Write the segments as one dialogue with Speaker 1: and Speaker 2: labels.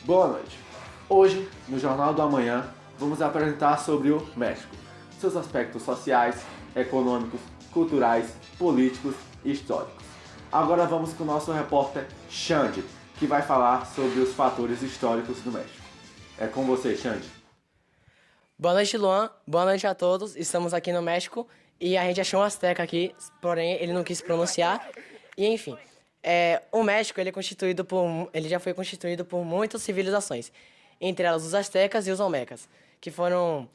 Speaker 1: Boa noite. Hoje, no Jornal do Amanhã, vamos apresentar sobre o México, seus aspectos sociais, econômicos, culturais, políticos e históricos. Agora vamos com o nosso repórter Xande, que vai falar sobre os fatores históricos do México. É com você, Xande.
Speaker 2: Boa noite, Luan. Boa noite a todos. Estamos aqui no México e a gente achou um azteca aqui, porém ele não quis pronunciar. E enfim, o México ele já foi constituído por muitas civilizações, entre elas os aztecas e os olmecas, que foram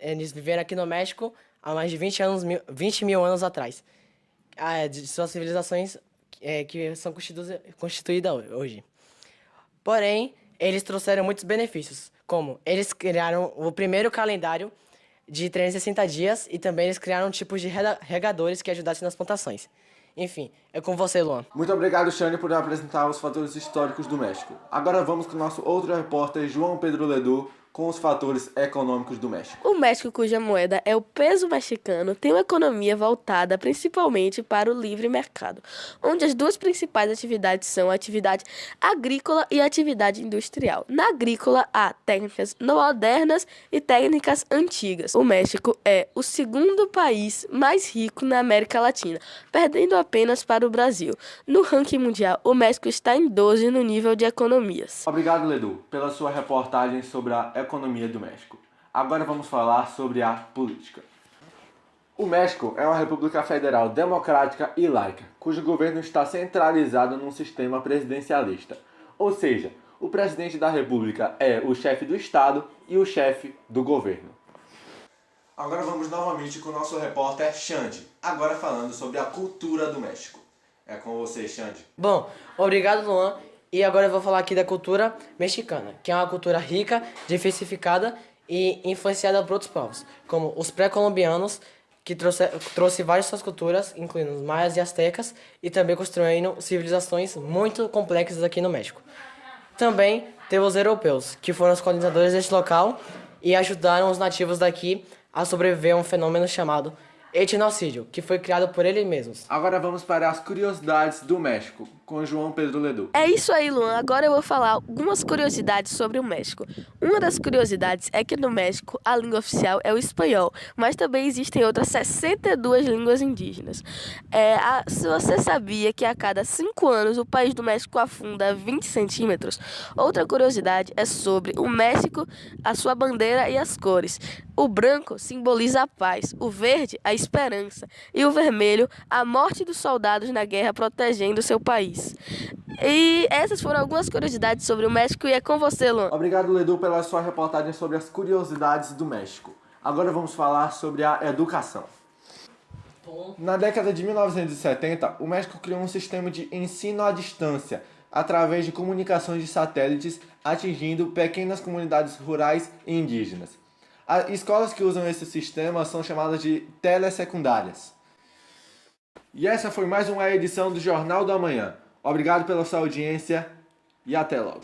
Speaker 2: eles viveram aqui no México há mais de 20 mil anos atrás. De suas civilizações que são constituídas hoje. Porém, eles trouxeram muitos benefícios, como eles criaram o primeiro calendário de 360 dias e também eles criaram tipos de regadores que ajudassem nas plantações. Enfim, é com você, Luan.
Speaker 1: Muito obrigado, Xande, por apresentar os fatores históricos do México. Agora vamos com o nosso outro repórter, João Pedro Ledu, com os fatores econômicos do México.
Speaker 3: O México, cuja moeda é o peso mexicano, tem uma economia voltada principalmente para o livre mercado, onde as duas principais atividades são a atividade agrícola e a atividade industrial. Na agrícola, há técnicas modernas e técnicas antigas. O México é o segundo país mais rico na América Latina, perdendo apenas para o Brasil. No ranking mundial, o México está em 12 no nível de economias.
Speaker 1: Obrigado, Ledu, pela sua reportagem sobre a economia do México. Agora vamos falar sobre a política. O México é uma república federal democrática e laica, cujo governo está centralizado num sistema presidencialista. Ou seja, o presidente da república é o chefe do estado e o chefe do governo. Agora vamos novamente com o nosso repórter Xande, agora falando sobre a cultura do México. É com você, Xande.
Speaker 2: Bom, obrigado, Luan. E agora eu vou falar aqui da cultura mexicana, que é uma cultura rica, diversificada e influenciada por outros povos, como os pré-colombianos, que trouxe várias suas culturas, incluindo os maias e astecas, e também construíram civilizações muito complexas aqui no México. Também teve os europeus, que foram os colonizadores deste local e ajudaram os nativos daqui a sobreviver a um fenômeno chamado etnocídio, que foi criado por eles mesmos.
Speaker 1: Agora vamos para as curiosidades do México, com João Pedro Ledu.
Speaker 3: É isso aí, Luan. Agora eu vou falar algumas curiosidades sobre o México. Uma das curiosidades é que no México a língua oficial é o espanhol, mas também existem outras 62 línguas indígenas. Se você sabia que a cada 5 anos o país do México afunda 20 centímetros? Outra curiosidade é sobre o México, a sua bandeira e as cores. O branco simboliza a paz, o verde a esperança e o vermelho a morte dos soldados na guerra protegendo seu país. E essas foram algumas curiosidades sobre o México e é com você, Luan.
Speaker 1: Obrigado, Ledu, pela sua reportagem sobre as curiosidades do México. Agora vamos falar sobre a educação. Na década de 1970, o México criou um sistema de ensino à distância, através de comunicações de satélites, atingindo pequenas comunidades rurais e indígenas. As escolas que usam esse sistema são chamadas de telesecundárias. E essa foi mais uma edição do Jornal do Amanhã. Obrigado pela sua audiência e até logo.